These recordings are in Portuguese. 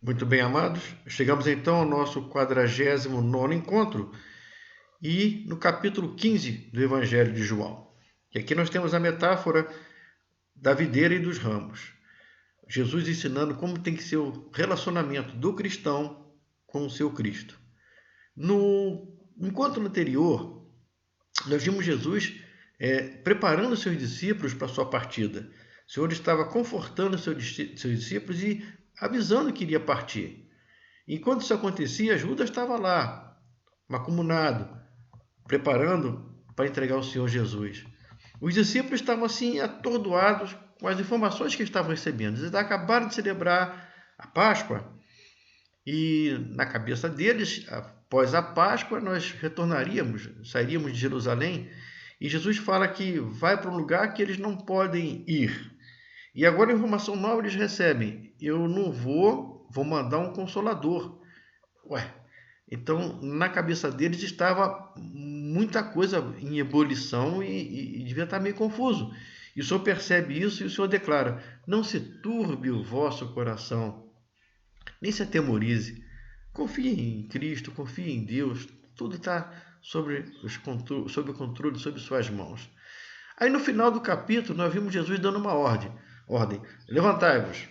Muito bem, amados. Chegamos então ao nosso 49º encontro e no capítulo 15 do Evangelho de João. E aqui nós temos a metáfora da videira e dos ramos. Jesus ensinando como tem que ser o relacionamento do cristão com o seu Cristo. No encontro anterior, nós vimos Jesus preparando seus discípulos para a sua partida. O Senhor estava confortando seus discípulos e avisando que iria partir. Enquanto isso acontecia, Judas estava lá, macumunado, preparando para entregar ao Senhor Jesus. Os discípulos estavam assim atordoados com as informações que estavam recebendo. Eles acabaram de celebrar a Páscoa e na cabeça deles, após a Páscoa, nós retornaríamos, sairíamos de Jerusalém e Jesus fala que vai para um lugar que eles não podem ir. E agora a informação nova eles recebem: eu não vou mandar um consolador. Ué, então na cabeça deles estava muita coisa em ebulição e devia estar meio confuso. E o Senhor percebe isso e o Senhor declara: não se turbe o vosso coração, nem se atemorize. Confie em Cristo, confie em Deus, tudo está sob o controle, sob suas mãos. Aí no final do capítulo nós vimos Jesus dando uma ordem: levantai-vos,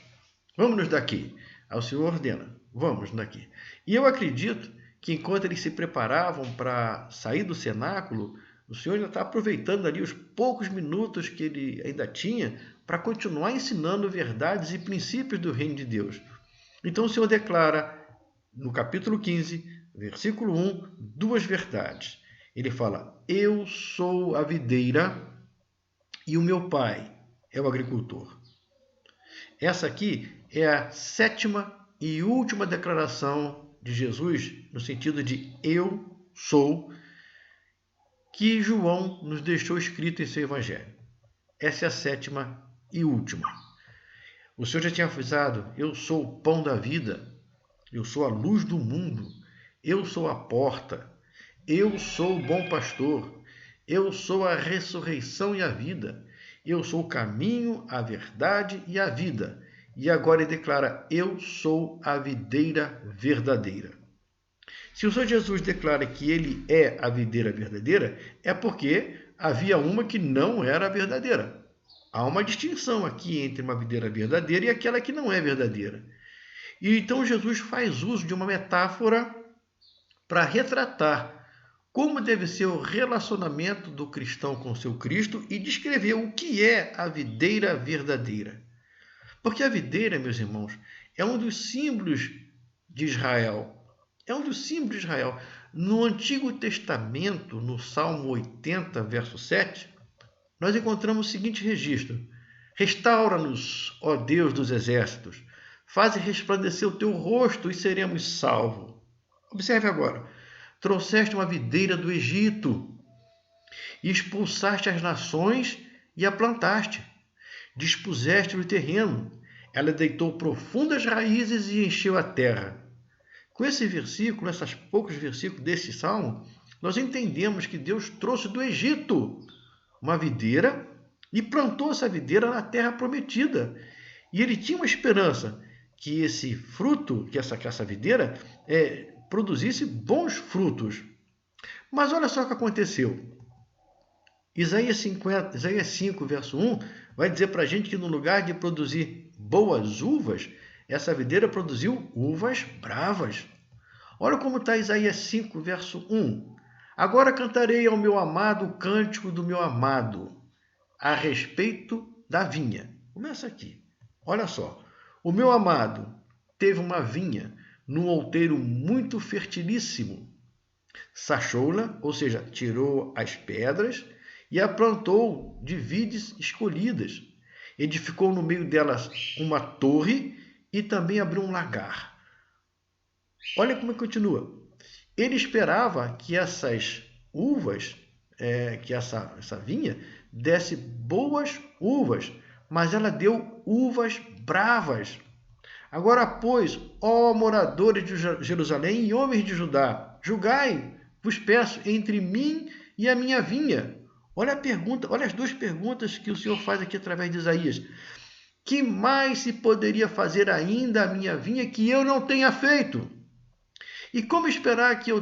vamos-nos daqui. Aí o Senhor ordena: vamos daqui. E eu acredito que enquanto eles se preparavam para sair do cenáculo, o Senhor ainda está aproveitando ali os poucos minutos que ele ainda tinha para continuar ensinando verdades e princípios do reino de Deus. Então o Senhor declara no capítulo 15, versículo 1, duas verdades. Ele fala: eu sou a videira e o meu pai é o agricultor. Essa aqui é a 7ª e última declaração de Jesus, no sentido de eu sou, que João nos deixou escrito em seu Evangelho. Essa é a 7ª e última. O Senhor já tinha avisado: eu sou o pão da vida, eu sou a luz do mundo, eu sou a porta, eu sou o bom pastor, eu sou a ressurreição e a vida, eu sou o caminho, a verdade e a vida. E agora ele declara: eu sou a videira verdadeira. Se o Senhor Jesus declara que ele é a videira verdadeira, é porque havia uma que não era verdadeira. Há uma distinção aqui entre uma videira verdadeira e aquela que não é verdadeira. E então Jesus faz uso de uma metáfora para retratar como deve ser o relacionamento do cristão com o seu Cristo e descrever o que é a videira verdadeira. Porque a videira, meus irmãos, é um dos símbolos de Israel. É um dos símbolos de Israel. No Antigo Testamento, no Salmo 80, verso 7, nós encontramos o seguinte registro: restaura-nos, ó Deus dos exércitos, faze resplandecer o teu rosto e seremos salvos. Observe agora: trouxeste uma videira do Egito, e expulsaste as nações e a plantaste. Dispuseste o terreno, ela deitou profundas raízes e encheu a terra. Com esse versículo, esses poucos versículos desse salmo, nós entendemos que Deus trouxe do Egito uma videira e plantou essa videira na terra prometida. E ele tinha uma esperança que esse fruto, que essa videira, produzisse bons frutos. Mas olha só o que aconteceu. Isaías 5, verso 1, vai dizer para a gente que no lugar de produzir boas uvas, essa videira produziu uvas bravas. Olha como está Isaías 5, verso 1. Agora cantarei ao meu amado o cântico do meu amado, a respeito da vinha. Começa aqui. Olha só. O meu amado teve uma vinha num outeiro muito fertilíssimo. Sachou-la, ou seja, tirou as pedras e a plantou de vides escolhidas. Edificou no meio delas uma torre e também abriu um lagar. Olha como continua. Ele esperava que essas uvas, que essa vinha, desse boas uvas, mas ela deu uvas bravas. Agora, pois, ó moradores de Jerusalém e homens de Judá, julgai, vos peço, entre mim e a minha vinha. Olha a pergunta, olha as duas perguntas que o Senhor faz aqui através de Isaías. Que mais se poderia fazer ainda à minha vinha que eu não tenha feito? E como esperar que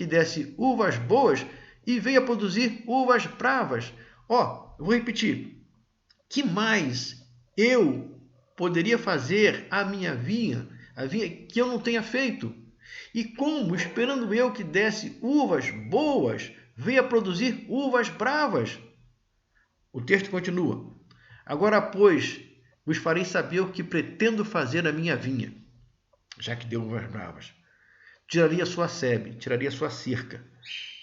desse uvas boas e veio a produzir uvas bravas? Vou repetir. Que mais eu poderia fazer à minha vinha, a vinha que eu não tenha feito? E como, esperando eu que desse uvas boas, veio a produzir uvas bravas? O texto continua. Agora, pois, vos farei saber o que pretendo fazer à minha vinha, já que deu uvas bravas. Tiraria sua sebe, tiraria sua cerca,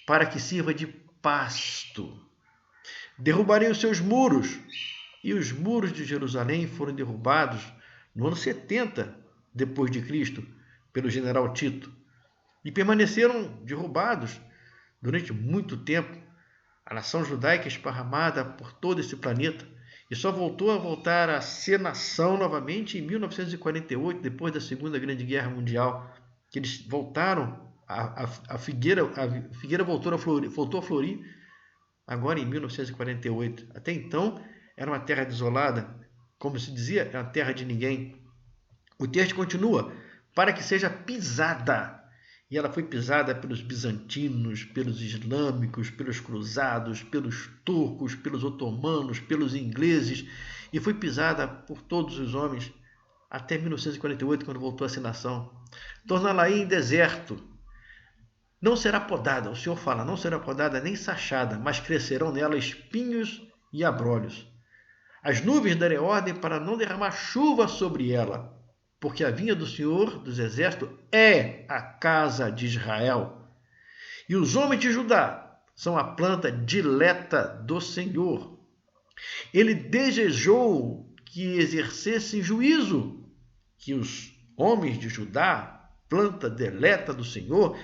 para que sirva de pasto. Derrubarei os seus muros. E os muros de Jerusalém foram derrubados no ano 70 depois de Cristo pelo general Tito e permaneceram derrubados durante muito tempo. A nação judaica esparramada por todo esse planeta e só voltar a ser nação novamente em 1948, depois da Segunda Grande Guerra Mundial, que eles voltaram, a figueira voltou a florir agora em 1948. Até então, era uma terra desolada, como se dizia, era uma terra de ninguém. O texto continua, para que seja pisada. E ela foi pisada pelos bizantinos, pelos islâmicos, pelos cruzados, pelos turcos, pelos otomanos, pelos ingleses, e foi pisada por todos os homens até 1948, quando voltou a ser nação. Torná-la-ei em deserto. Não será podada, o Senhor fala, não será podada nem sachada, mas crescerão nela espinhos e abrolhos. As nuvens darei ordem para não derramar chuva sobre ela, porque a vinha do Senhor dos Exércitos é a casa de Israel. E os homens de Judá são a planta dileta do Senhor. Ele desejou que exercessem juízo, que os homens de Judá, planta dileta do Senhor,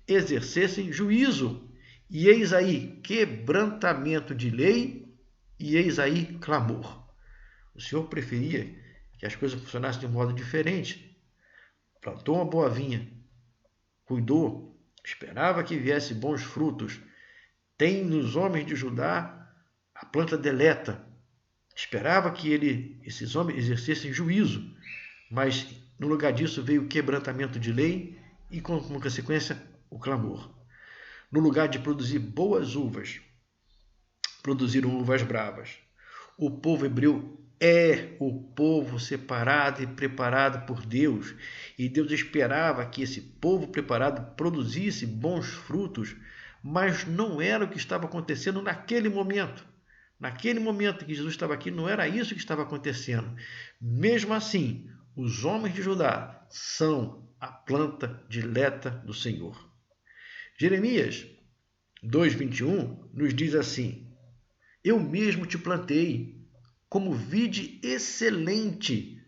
exercessem juízo. E eis aí quebrantamento de lei, e eis aí clamor. O Senhor preferia que as coisas funcionassem de um modo diferente. Plantou uma boa vinha, cuidou, esperava que viesse bons frutos. Tem nos homens de Judá a planta deleta. Esperava que esses homens exercessem juízo, mas no lugar disso veio o quebrantamento de lei e, como consequência, o clamor. No lugar de produzir boas uvas, produziram uvas bravas. O povo hebreu é o povo separado e preparado por Deus. E Deus esperava que esse povo preparado produzisse bons frutos, mas não era o que estava acontecendo naquele momento. Naquele momento que Jesus estava aqui, não era isso que estava acontecendo. Mesmo assim, os homens de Judá são a planta dileta do Senhor. Jeremias 2:21 nos diz assim: eu mesmo te plantei como vide excelente,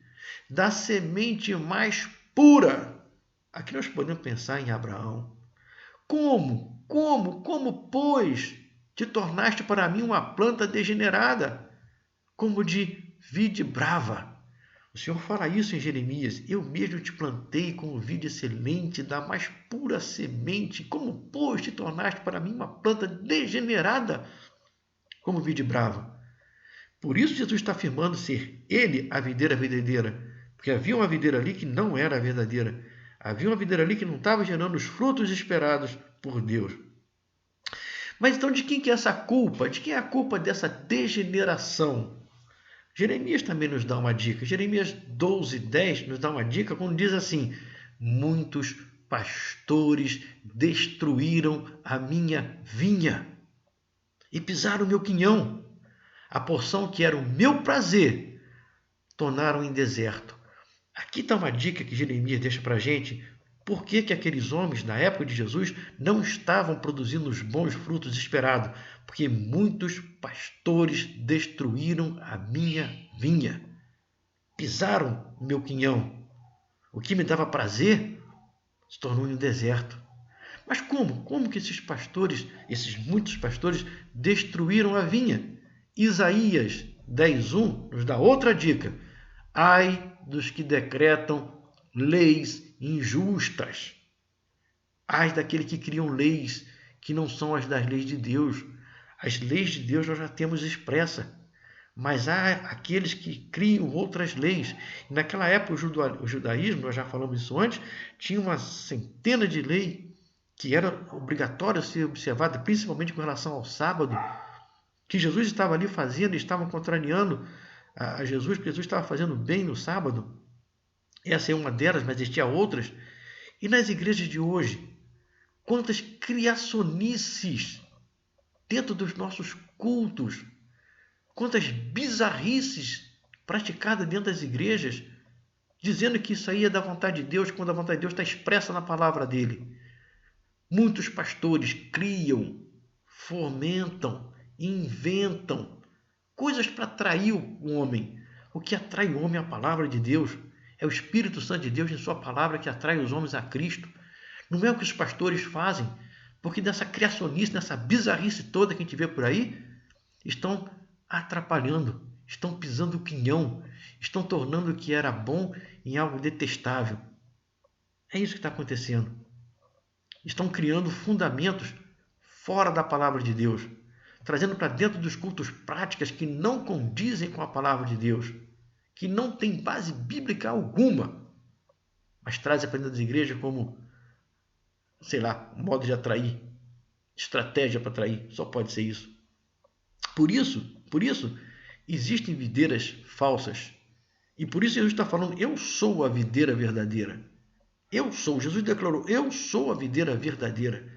da semente mais pura. Aqui nós podemos pensar em Abraão. Como, pois, te tornaste para mim uma planta degenerada, como de vide brava? O Senhor fala isso em Jeremias. Eu mesmo te plantei como vide excelente, da mais pura semente. Como, pois, te tornaste para mim uma planta degenerada, como vide brava? Por isso Jesus está afirmando ser ele a videira verdadeira, porque havia uma videira ali que não era a verdadeira. Havia uma videira ali que não estava gerando os frutos esperados por Deus. Mas então de quem que é essa culpa? De quem é a culpa dessa degeneração? Jeremias também nos dá uma dica. Jeremias 12:10 nos dá uma dica quando diz assim: muitos pastores destruíram a minha vinha e pisaram o meu quinhão. A porção que era o meu prazer, tornaram em deserto. Aqui está uma dica que Jeremias deixa para a gente. Por que aqueles homens, na época de Jesus, não estavam produzindo os bons frutos esperados? Porque muitos pastores destruíram a minha vinha. Pisaram o meu quinhão. O que me dava prazer se tornou em um deserto. Mas como? Como que esses muitos pastores, destruíram a vinha? Isaías 10:1 nos dá outra dica. Ai dos que decretam leis injustas. Ai daqueles que criam leis que não são as das leis de Deus. As leis de Deus nós já temos expressa. mas há aqueles que criam outras leis. Naquela época, o judaísmo, nós já falamos isso antes, tinha uma centena de leis que era obrigatório ser observada, principalmente com relação ao sábado, que Jesus estava ali fazendo, estavam contrariando a Jesus, porque Jesus estava fazendo bem no sábado. Essa é uma delas, mas existia outras. E nas igrejas de hoje, quantas criacionices dentro dos nossos cultos, quantas bizarrices praticadas dentro das igrejas, dizendo que isso aí é da vontade de Deus, quando a vontade de Deus está expressa na palavra dele. Muitos pastores criam, fomentam, inventam coisas para atrair o homem. O que atrai o homem é a palavra de Deus. É o Espírito Santo de Deus em sua palavra que atrai os homens a Cristo. Não é o que os pastores fazem, porque dessa criacionista, dessa bizarrice toda que a gente vê por aí, estão atrapalhando, estão pisando o pinhão, estão tornando o que era bom em algo detestável. É isso que está acontecendo. Estão criando fundamentos fora da palavra de Deus, trazendo para dentro dos cultos práticas que não condizem com a palavra de Deus, que não tem base bíblica alguma, mas trazem para dentro das igrejas como, sei lá, modo de atrair, estratégia para atrair, só pode ser isso. Por isso, existem videiras falsas. E por isso Jesus está falando, eu sou a videira verdadeira. Eu sou, Jesus declarou, eu sou a videira verdadeira.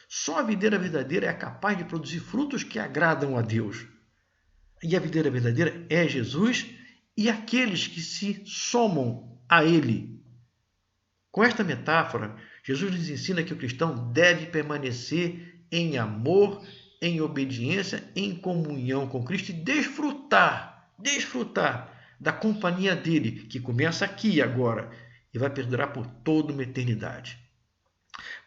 Só a videira verdadeira é capaz de produzir frutos que agradam a Deus. E a videira verdadeira é Jesus e aqueles que se somam a Ele. Com esta metáfora, Jesus nos ensina que o cristão deve permanecer em amor, em obediência, em comunhão com Cristo e desfrutar da companhia dele, que começa aqui agora e vai perdurar por toda uma eternidade.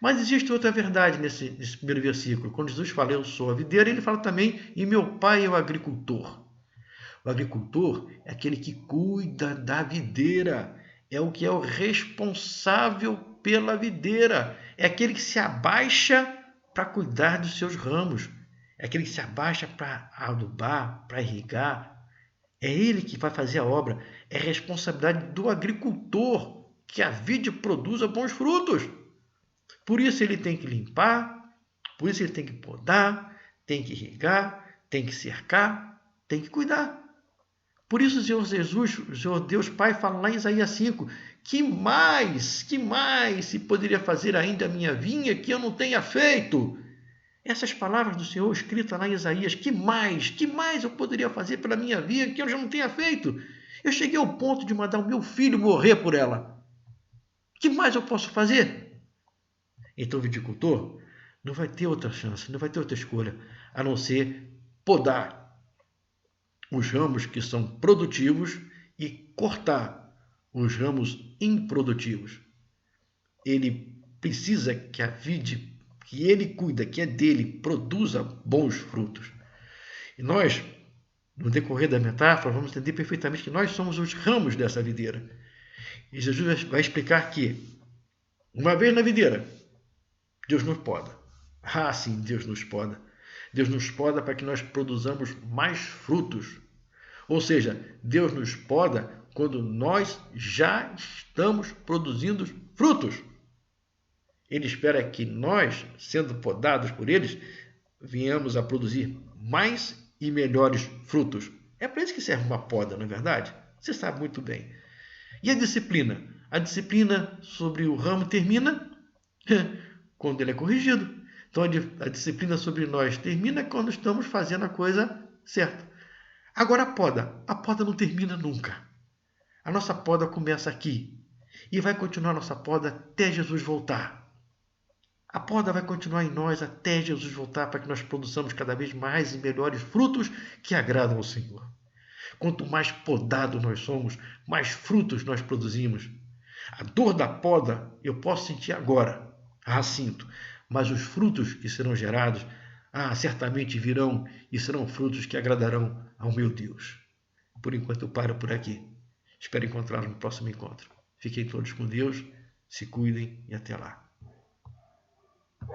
Mas existe outra verdade nesse primeiro versículo. Quando Jesus fala, eu sou a videira, ele fala também, e meu pai é o agricultor. O agricultor é aquele que cuida da videira, é o que é o responsável pela videira, é aquele que se abaixa para cuidar dos seus ramos, é aquele que se abaixa para adubar, para irrigar. É ele que vai fazer a obra, é responsabilidade do agricultor que a vide produza bons frutos. Por isso ele tem que limpar, por isso ele tem que podar, tem que irrigar, tem que cercar, tem que cuidar. Por isso o Senhor Jesus, o Senhor Deus Pai, fala lá em Isaías 5, que mais se poderia fazer ainda a minha vinha que eu não tenha feito? Essas palavras do Senhor escritas lá em Isaías, que mais eu poderia fazer pela minha vinha que eu já não tenha feito? Eu cheguei ao ponto de mandar o meu filho morrer por ela. Que mais eu posso fazer? Então o viticultor não vai ter outra chance, não vai ter outra escolha, a não ser podar os ramos que são produtivos e cortar os ramos improdutivos. Ele precisa que a vide que ele cuida, que é dele, produza bons frutos. E nós, no decorrer da metáfora, vamos entender perfeitamente que nós somos os ramos dessa videira. E Jesus vai explicar que, uma vez na videira, Deus nos poda. Ah, sim, Deus nos poda. Deus nos poda para que nós produzamos mais frutos. Ou seja, Deus nos poda quando nós já estamos produzindo frutos. Ele espera que nós, sendo podados por eles, venhamos a produzir mais e melhores frutos. É para isso que serve uma poda, não é verdade? Você sabe muito bem. E a disciplina? A disciplina sobre o ramo termina quando ele é corrigido. Então a disciplina sobre nós termina quando estamos fazendo a coisa certa. Agora a poda não termina nunca. A nossa poda começa aqui e vai continuar a nossa poda até Jesus voltar. A poda vai continuar em nós até Jesus voltar para que nós produzamos cada vez mais e melhores frutos que agradam ao Senhor. Quanto mais podado nós somos, mais frutos nós produzimos. A dor da poda eu posso sentir agora, sinto, mas os frutos que serão gerados, certamente virão e serão frutos que agradarão ao meu Deus. Por enquanto eu paro por aqui. Espero encontrá-los no próximo encontro. Fiquem todos com Deus, se cuidem e até lá.